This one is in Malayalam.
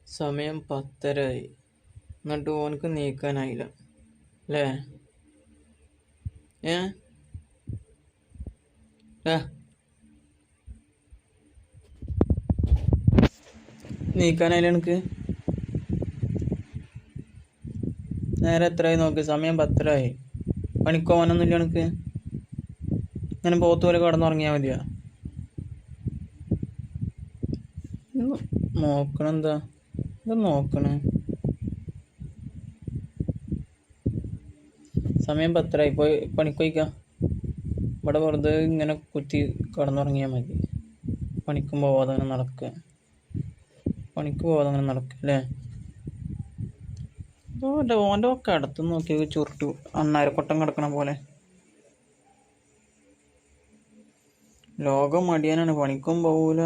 സമയം 10:30 എന്നിട്ട് ഓനക്ക് നീക്കാനായില്ല അല്ലേ? ഏ ഏ നീക്കാനായില്ല എനിക്ക്. നേരെ എത്രയായി നോക്ക്, സമയം 10:30. പണിക്ക് പോകാനൊന്നുമില്ല എനിക്ക്. ഇങ്ങനെ പോത്ത് പോലെ കിടന്നുറങ്ങിയാൽ മതിയോ? നോക്കണെന്താ ഇത് നോക്കണേ? സമയം 10:30, പോയി പണിക്ക് പോയിക്കാം. ഇവിടെ വെറുതെ ഇങ്ങനെ കുത്തി കിടന്നുറങ്ങിയാൽ മതി. പണിക്കും പോവാതെ അങ്ങനെ നടക്കുക, അല്ലേ? ഓൻ്റെ ഒക്കെ അടുത്ത് നോക്കി ചുരുട്ടു അണ്ണാരക്കൊട്ടം കിടക്കണ പോലെ. ലോകം മടിയാനാണ്, പണിക്കും പോകൂല.